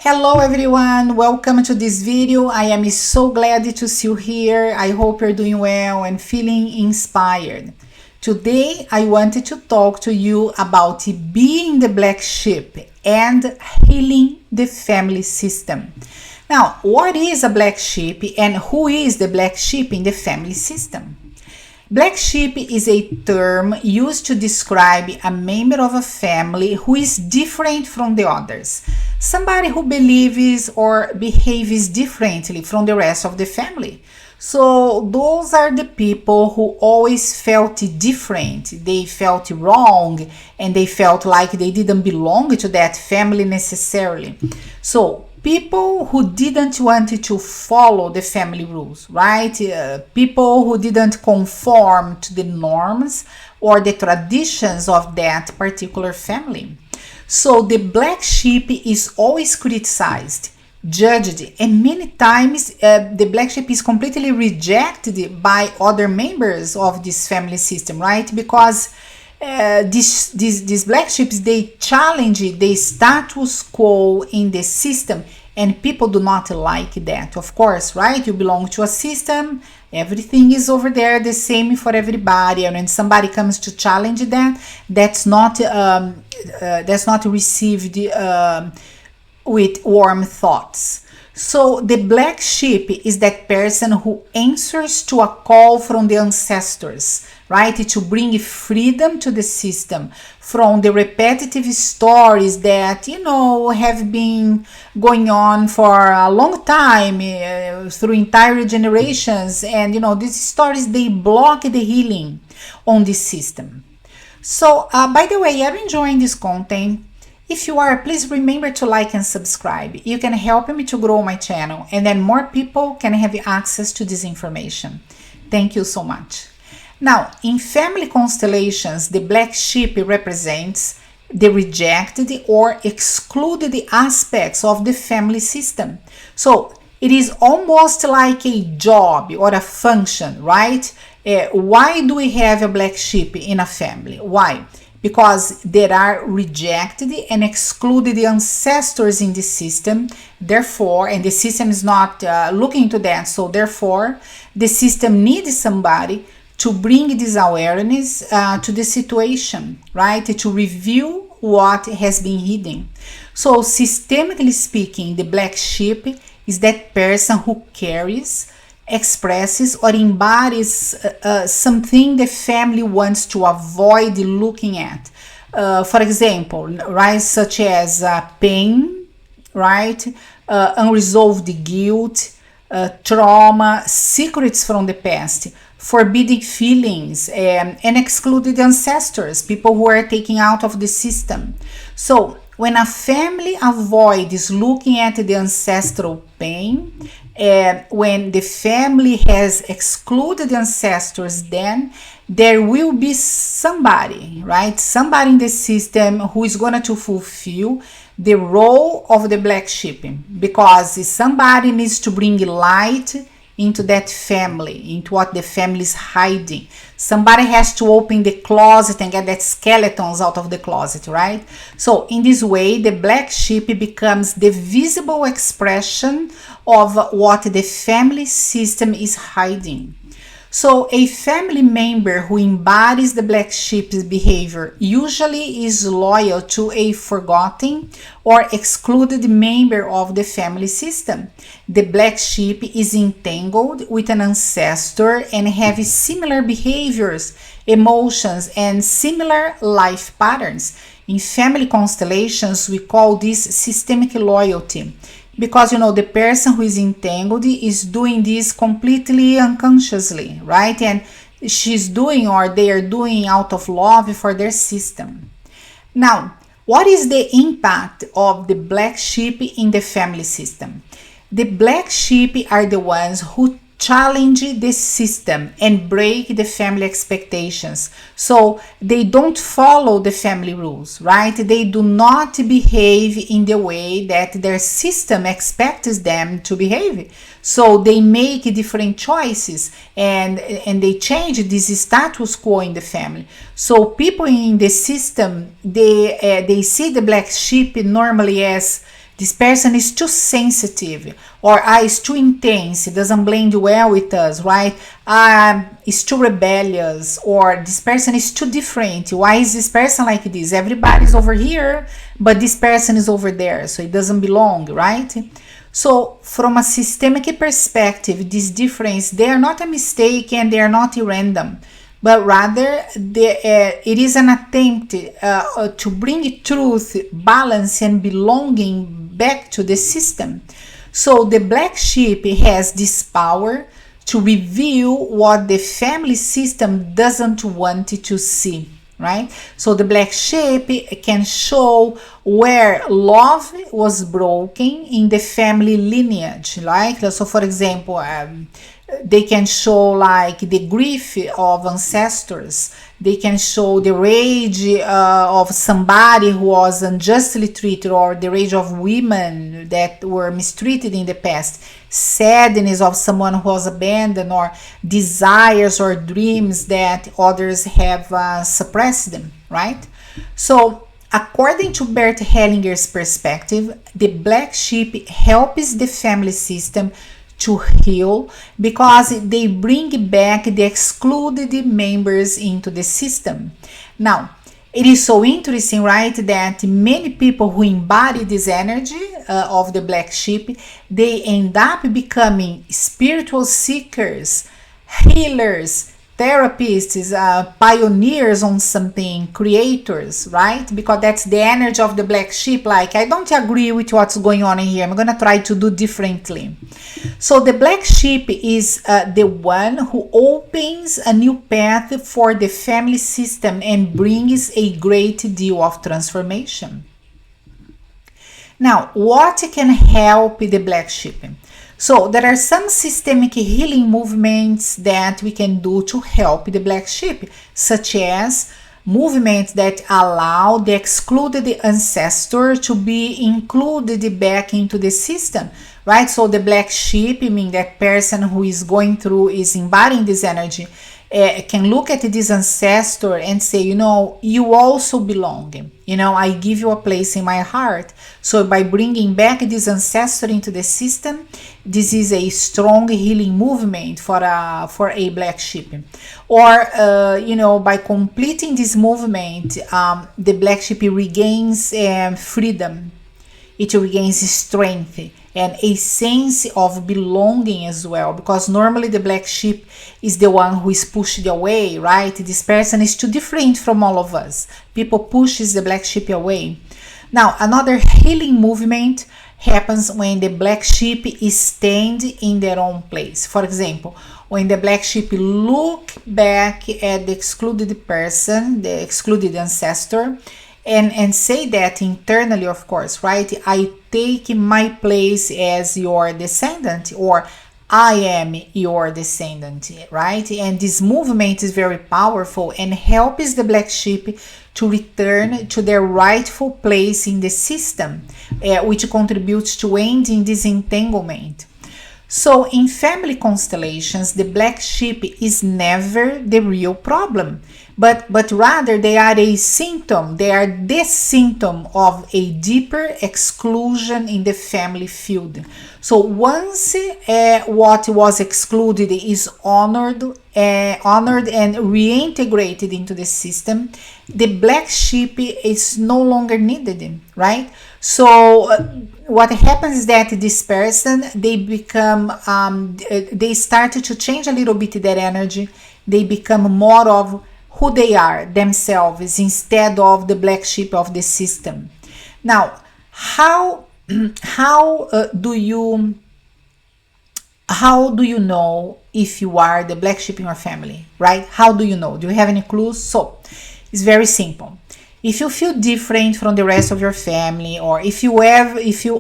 Hello everyone, welcome to this video. I am so glad to see you here. I hope you're doing well and feeling inspired. Today I wanted to talk to you about being the black sheep and healing the family system. Now, what is a black sheep and who is the black sheep in the family system? Black sheep is a term used to describe a member of a family who is different from the others. Somebody who believes or behaves differently from the rest of the family. So those are the people who always felt different. They felt wrong and they felt like they didn't belong to that family necessarily. So people who didn't want to follow the family rules, right? People who didn't conform to the norms or the traditions of that particular family. So the black sheep is always criticized, judged, and many times the black sheep is completely rejected by other members of this family system, right? Because these black sheeps, they challenge the status quo in the system, and people do not like that, of course, right? You belong to a system, everything is over there the same for everybody, and when somebody comes to challenge that, that's not received with warm thoughts. So the black sheep is that person who answers to a call from the ancestors, right? To bring freedom to the system from the repetitive stories that, have been going on for a long time through entire generations. And, these stories, they block the healing on this system. So, by the way, are you enjoying this content? If you are, please remember to like and subscribe. You can help me to grow my channel, and then more people can have access to this information. Thank you so much. Now, in family constellations, the black sheep represents the rejected or excluded aspects of the family system. So it is almost like a job or a function, right? Why do we have a black sheep in a family? Why? Because there are rejected and excluded ancestors in the system, therefore, and the system is not looking to that, so therefore the system needs somebody to bring this awareness to the situation, right? To review what has been hidden. So systemically speaking, the black sheep is that person who carries, expresses, or embodies something the family wants to avoid looking at. For example, right, such as pain, right, unresolved guilt, trauma, secrets from the past, forbidden feelings, and excluded ancestors, people who are taken out of the system. So when a family avoids looking at the ancestral pain, when the family has excluded ancestors, then there will be somebody, right? Somebody in the system who is going to fulfill the role of the black sheep, because somebody needs to bring light into that family, into what the family is hiding. Somebody has to open the closet and get that skeletons out of the closet, right? So in this way, the black sheep becomes the visible expression of what the family system is hiding. So a family member who embodies the black sheep's behavior usually is loyal to a forgotten or excluded member of the family system. The black sheep is entangled with an ancestor and have similar behaviors, emotions, and similar life patterns. In family constellations, we call this systemic loyalty. Because, the person who is entangled is doing this completely unconsciously, right? And she's doing, or they are doing, out of love for their system. Now, what is the impact of the black sheep in the family system? The black sheep are the ones who challenge the system and break the family expectations. So they don't follow the family rules, right? They do not behave in the way that their system expects them to behave. So they make different choices and they change this status quo in the family. So people in the system, they see the black sheep normally as This person is too sensitive, or is too intense, it doesn't blend well with us, right? Is too rebellious, or this person is too different. Why is this person like this? Everybody's over here, but this person is over there, so it doesn't belong, right? So from a systemic perspective, this difference, they are not a mistake and they are not random, but rather it is an attempt to bring truth, balance, and belonging back to the system. So the black sheep has this power to reveal what the family system doesn't want to see, right? So the black sheep can show where love was broken in the family lineage. Like, so for example, they can show like the grief of ancestors. They can show the rage of somebody who was unjustly treated, or the rage of women that were mistreated in the past. Sadness of someone who was abandoned, or desires or dreams that others have suppressed them, right? So according to Bert Hellinger's perspective, the black sheep helps the family system to heal because they bring back the excluded members into the system. Now, it is so interesting, right, that many people who embody this energy of the black sheep, they end up becoming spiritual seekers, healers, therapists, pioneers on something, creators, right? Because that's the energy of the black sheep. Like, I don't agree with what's going on in here. I'm going to try to do differently. So the black sheep is the one who opens a new path for the family system and brings a great deal of transformation. Now, what can help the black sheep? So there are some systemic healing movements that we can do to help the black sheep, such as movements that allow the excluded ancestor to be included back into the system, right? So the black sheep, I mean that person who is going through, is embodying this energy, can look at this ancestor and say, you know, you also belong. You know, I give you a place in my heart. So by bringing back this ancestor into the system, this is a strong healing movement for a black sheep. Or, you know, by completing this movement, the black sheep regains freedom. It regains strength and a sense of belonging as well, because normally the black sheep is the one who is pushed away, right? This person is too different from all of us. People pushes the black sheep away. Now, another healing movement happens when the black sheep is stand in their own place. For example, when the black sheep look back at the excluded person, the excluded ancestor, and say that internally, of course, right? I take my place as your descendant, or I am your descendant, right? And this movement is very powerful and helps the black sheep to return to their rightful place in the system, which contributes to ending this entanglement. So in family constellations, the black sheep is never the real problem, but rather they are a symptom. They are the symptom of a deeper exclusion in the family field. So once what was excluded is honored and reintegrated into the system, the black sheep is no longer needed, right? So what happens is that this person, they become, they start to change a little bit their energy. They become more of who they are themselves instead of the black sheep of the system. Now, how do you know if you are the black sheep in your family, right? How do you know? Do you have any clues? So it's very simple. If you feel different from the rest of your family, or if you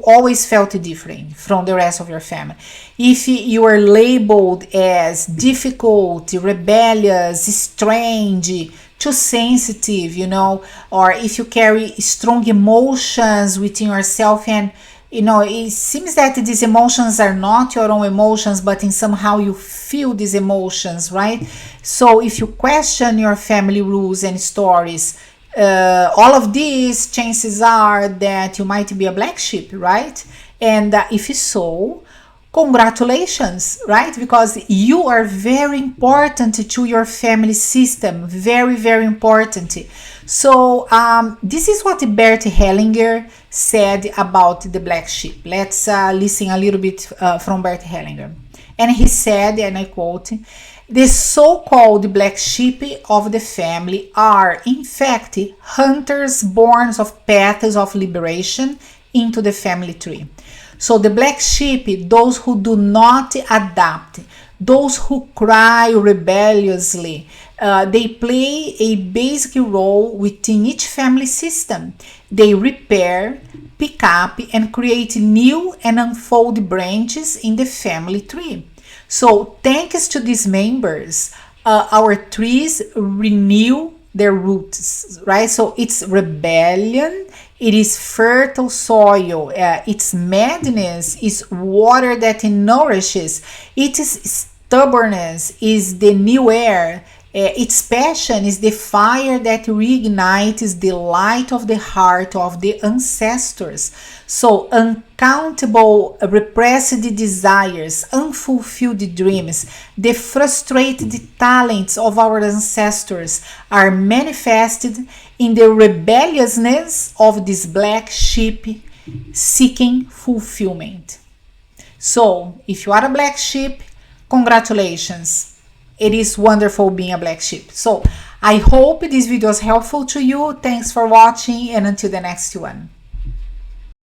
always felt different from the rest of your family, if you are labeled as difficult, rebellious, strange, too sensitive, you know, or if you carry strong emotions within yourself, and you know, it seems that these emotions are not your own emotions, but in somehow you feel these emotions, right? So if you question your family rules and stories, all of these, chances are that you might be a black sheep, right? And if so, congratulations, right? Because you are very important to your family system, very, very important. So this is what Bert Hellinger said about the black sheep. Let's listen a little bit from Bert Hellinger. And he said, and I quote, "The so-called black sheep of the family are, in fact, hunters born of paths of liberation into the family tree." So the black sheep, those who do not adapt, those who cry rebelliously, they play a basic role within each family system. They repair, pick up, and create new and unfold branches in the family tree. So thanks to these members, our trees renew their roots, right? So it's rebellion, it is fertile soil, its madness is water that nourishes, its stubbornness is the new air, its passion is the fire that reignites the light of the heart of the ancestors. So uncountable repressed desires, unfulfilled dreams, the frustrated talents of our ancestors are manifested in the rebelliousness of this black sheep seeking fulfillment. So if you are a black sheep, congratulations. It is wonderful being a black sheep. So I hope this video is helpful to you. Thanks for watching, and until the next one.